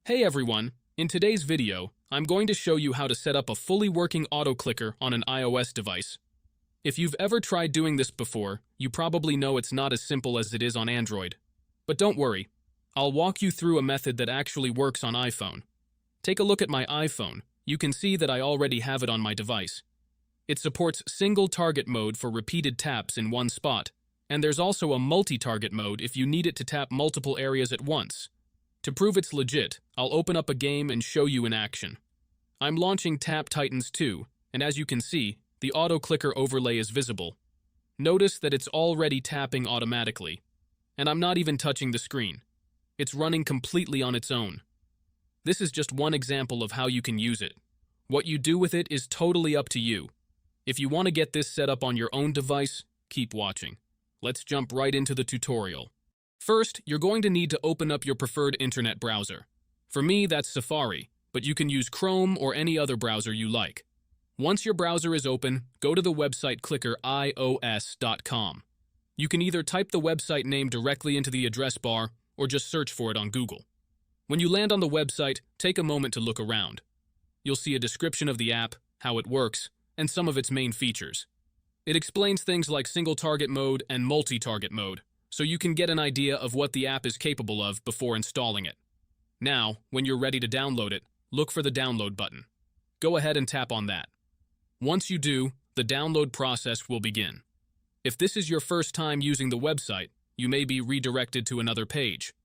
Hey everyone, in today's video, I'm going to show you how to set up a fully working auto clicker on an iOS device. If you've ever tried doing this before, you probably know it's not as simple as it is on Android. But don't worry, I'll walk you through a method that actually works on iPhone. Take a look at my iPhone. You can see that I already have it on my device. It supports single target mode for repeated taps in one spot, and there's also a multi-target mode if you need it to tap multiple areas at once. To prove it's legit, I'll open up a game and show you in action. I'm launching Tap Titans 2, and as you can see, the auto clicker overlay is visible. Notice that it's already tapping automatically, and I'm not even touching the screen. It's running completely on its own. This is just one example of how you can use it. What you do with it is totally up to you. If you want to get this set up on your own device, keep watching. Let's jump right into the tutorial. First, you're going to need to open up your preferred internet browser. For me, that's Safari, but you can use Chrome or any other browser you like. Once your browser is open, go to the website clicker iOS.com. You can either type the website name directly into the address bar or just search for it on Google. When you land on the website, take a moment to look around. You'll see a description of the app, how it works, and some of its main features. It explains things like single target mode and multi-target mode, so you can get an idea of what the app is capable of before installing it. Now, when you're ready to download it, look for the download button. Go ahead and tap on that. Once you do, the download process will begin. If this is your first time using the website, you may be redirected to another page.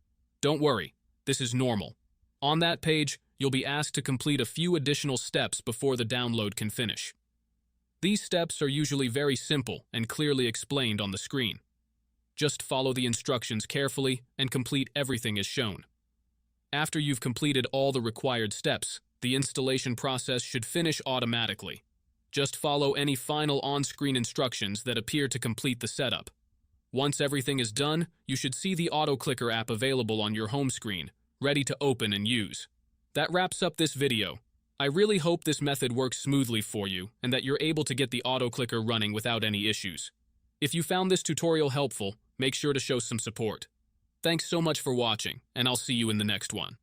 Don't worry, this is normal. On that page, you'll be asked to complete a few additional steps before the download can finish. These steps are usually very simple and clearly explained on the screen. Just follow the instructions carefully and complete everything as shown. After you've completed all the required steps, the installation process should finish automatically. Just follow any final on-screen instructions that appear to complete the setup. Once everything is done, you should see the Auto Clicker app available on your home screen, ready to open and use. That wraps up this video. I really hope this method works smoothly for you and that you're able to get the Auto Clicker running without any issues. If you found this tutorial helpful, make sure to show some support. Thanks so much for watching, and I'll see you in the next one.